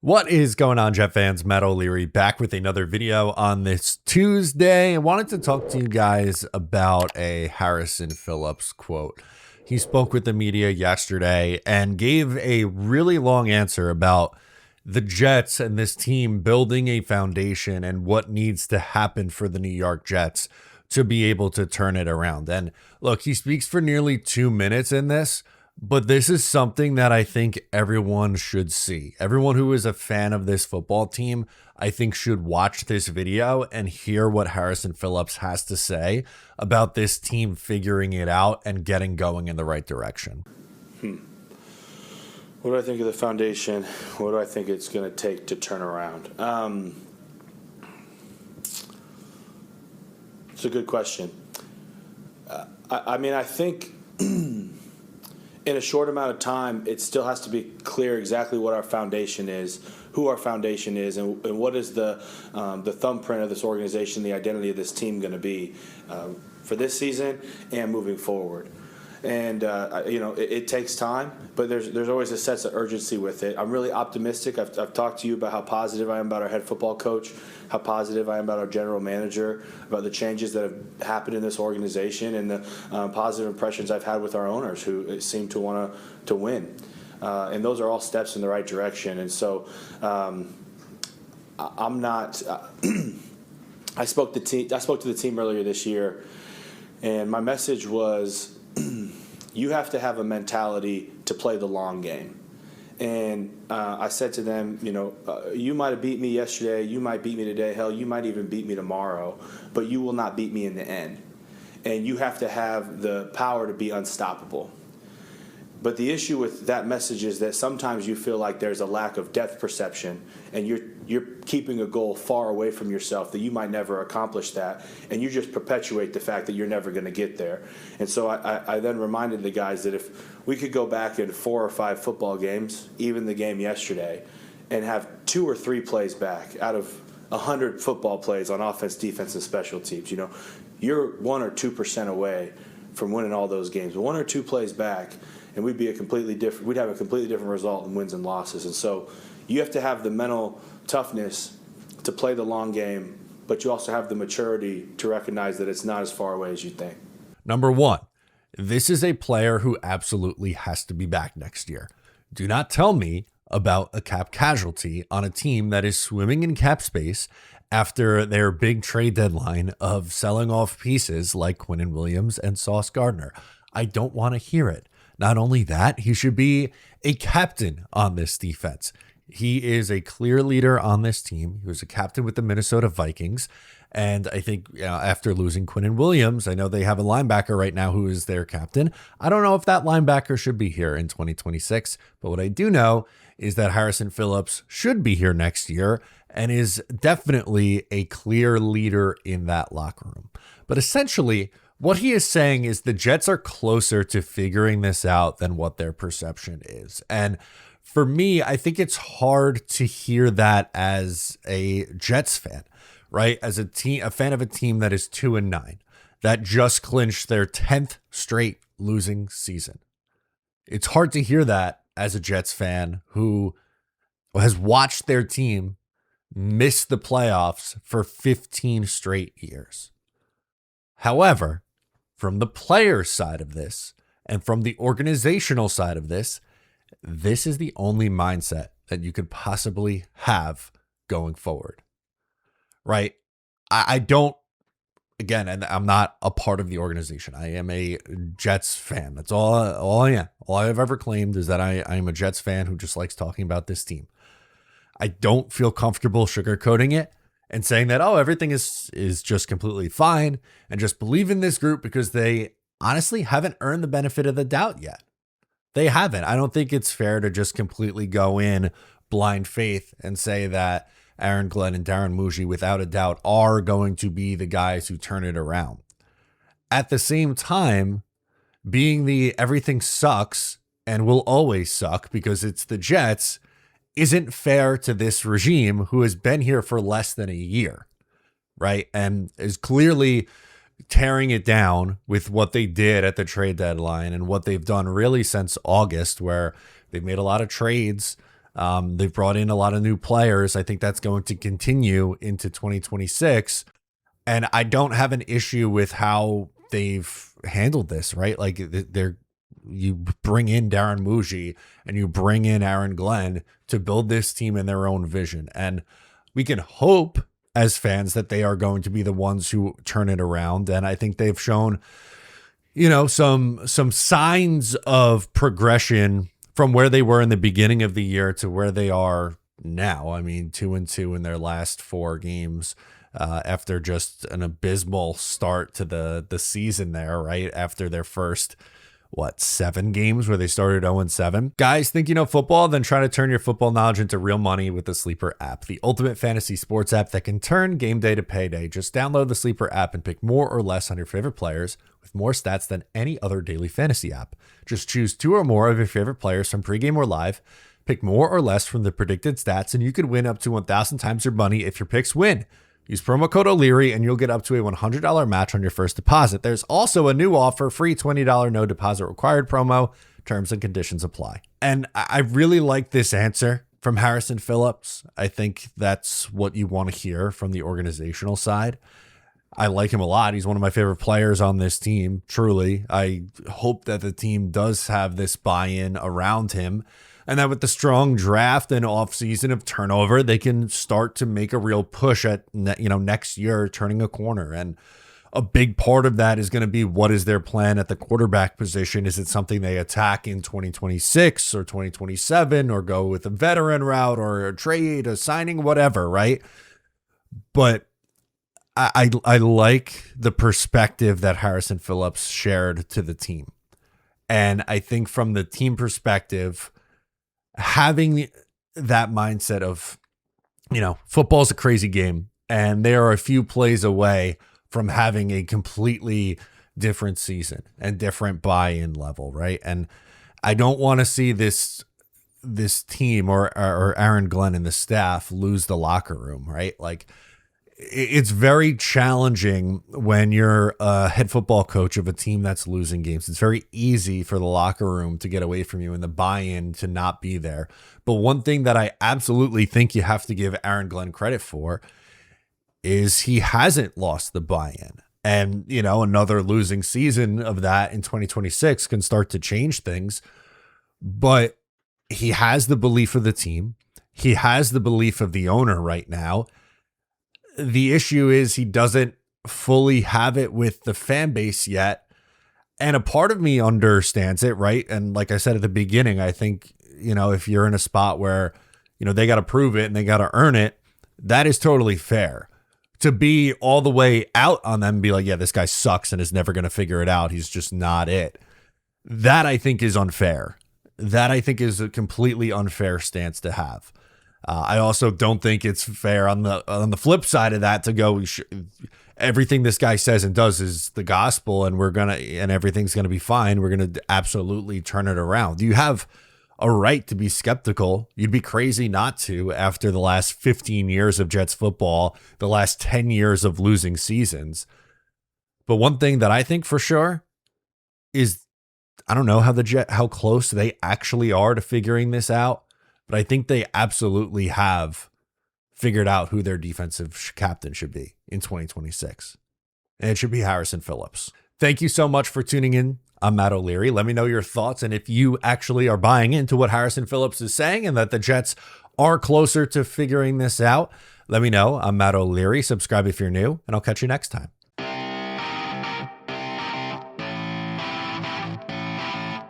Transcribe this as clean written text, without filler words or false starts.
What is going on, Jet fans? Matt O'Leary back with another video on this Tuesday. I wanted to talk to you guys about a Harrison Phillips quote. He spoke with the media yesterday and gave a really long answer about the Jets and this team building a foundation and what needs to happen for the New York Jets to be able to turn it around. And look, he speaks for nearly 2 minutes in this. But this is something that I think everyone should see. Everyone who is a fan of this football team, I think, should watch this video and hear what Harrison Phillips has to say about this team figuring it out and getting going in the right direction. What do I think of the foundation? What do I think it's going to take to turn around? It's a good question. I think in a short amount of time, it still has to be clear exactly what our foundation is, who our foundation is, and what is the thumbprint of this organization, the identity of this team going to be for this season and moving forward. And it takes time, but there's always a sense of urgency with it. I'm really optimistic. I've talked to you about how positive I am about our head football coach, how positive I am about our general manager, about the changes that have happened in this organization, and the positive impressions I've had with our owners who seem to want to win. And those are all steps in the right direction. And so I'm not. I spoke to the team earlier this year, and my message was, you have to have a mentality to play the long game. And I said to them, you might have beat me yesterday, you might beat me today, hell, you might even beat me tomorrow, but you will not beat me in the end. And you have to have the power to be unstoppable. But the issue with that message is that sometimes you feel like there's a lack of depth perception, and you're keeping a goal far away from yourself that you might never accomplish that, and you just perpetuate the fact that you're never going to get there. And so I then reminded the guys that if we could go back in 4 or 5 football games, even the game yesterday, and have 2 or 3 plays back out of 100 football plays on offense, defense, and special teams, you're 1 or 2% away from winning all those games. 1 or 2 plays back, and we'd have a completely different result in wins and losses. And so you have to have the mental toughness to play the long game, but you also have the maturity to recognize that it's not as far away as you think. Number one, this is a player who absolutely has to be back next year. Do not tell me about a cap casualty on a team that is swimming in cap space after their big trade deadline of selling off pieces like Quinnen Williams and Sauce Gardner. I don't want to hear it. Not only that, he should be a captain on this defense. He is a clear leader on this team. He was a captain with the Minnesota Vikings. And I think after losing Quinnen Williams, I know they have a linebacker right now who is their captain. I don't know if that linebacker should be here in 2026. But what I do know is that Harrison Phillips should be here next year and is definitely a clear leader in that locker room. But essentially, what he is saying is the Jets are closer to figuring this out than what their perception is. And for me, I think it's hard to hear that as a Jets fan, right? As a fan of a team that is 2-9, that just clinched their 10th straight losing season. It's hard to hear that as a Jets fan who has watched their team miss the playoffs for 15 straight years. However, from the players' side of this and from the organizational side of this, this is the only mindset that you could possibly have going forward, right? I don't, again, and I'm not a part of the organization. I am a Jets fan. That's all I am. All I've ever claimed is that I am a Jets fan who just likes talking about this team. I don't feel comfortable sugarcoating it and saying that, everything is just completely fine, and just believe in this group because they honestly haven't earned the benefit of the doubt yet. They haven't. I don't think it's fair to just completely go in blind faith and say that Aaron Glenn and Darren Muji, without a doubt, are going to be the guys who turn it around. At the same time, being the everything sucks and will always suck because it's the Jets isn't fair to this regime who has been here for less than a year, right? And is clearly tearing it down with what they did at the trade deadline and what they've done really since August, where they've made a lot of trades They've brought in a lot of new players. I think that's going to continue into 2026. And I don't have an issue with how they've handled this, right? Like you bring in Darren Muji and you bring in Aaron Glenn to build this team in their own vision. And we can hope as fans that they are going to be the ones who turn it around. And I think they've shown, some signs of progression from where they were in the beginning of the year to where they are now. I mean, 2-2 in their last 4 games. After just an abysmal start to the season there, right? After their first, 7 games where they started 0-7. Guys, think you know football? Then try to turn your football knowledge into real money with the Sleeper app, the ultimate fantasy sports app that can turn game day to payday. Just download the Sleeper app and pick more or less on your favorite players with more stats than any other daily fantasy app. Just choose 2 or more of your favorite players from pregame or live, pick more or less from the predicted stats, and you could win up to 1,000 times your money if your picks win. Use promo code O'Leary and you'll get up to a $100 match on your first deposit. There's also a new offer, free $20 no deposit required promo. Terms and conditions apply. And I really like this answer from Harrison Phillips. I think that's what you want to hear from the organizational side. I like him a lot. He's one of my favorite players on this team, truly. I hope that the team does have this buy-in around him, and that with the strong draft and offseason of turnover, they can start to make a real push at next year, turning a corner. And a big part of that is going to be, what is their plan at the quarterback position? Is it something they attack in 2026 or 2027, or go with a veteran route or a trade, a signing, whatever, right? But I like the perspective that Harrison Phillips shared to the team. And I think from the team perspective, having that mindset of, football's a crazy game, and they are a few plays away from having a completely different season and different buy-in level, right? And I don't want to see this team or Aaron Glenn and the staff lose the locker room, right? Like, it's very challenging when you're a head football coach of a team that's losing games. It's very easy for the locker room to get away from you and the buy-in to not be there. But one thing that I absolutely think you have to give Aaron Glenn credit for is he hasn't lost the buy-in. And, another losing season of that in 2026 can start to change things. But he has the belief of the team. He has the belief of the owner right now. The issue is he doesn't fully have it with the fan base yet. And a part of me understands it, right? And like I said at the beginning, I think, if you're in a spot where, they got to prove it and they got to earn it, that is totally fair. To be all the way out on them and be like, yeah, this guy sucks and is never going to figure it out. He's just not it. That I think is unfair. That I think is a completely unfair stance to have. I also don't think it's fair on the flip side of that to go, everything this guy says and does is the gospel, and everything's gonna be fine. We're gonna absolutely turn it around. You have a right to be skeptical. You'd be crazy not to after the last 15 years of Jets football, the last 10 years of losing seasons. But one thing that I think for sure is, I don't know how close they actually are to figuring this out. But I think they absolutely have figured out who their defensive captain should be in 2026. And it should be Harrison Phillips. Thank you so much for tuning in. I'm Matt O'Leary. Let me know your thoughts and if you actually are buying into what Harrison Phillips is saying and that the Jets are closer to figuring this out. Let me know. I'm Matt O'Leary. Subscribe if you're new, and I'll catch you next time.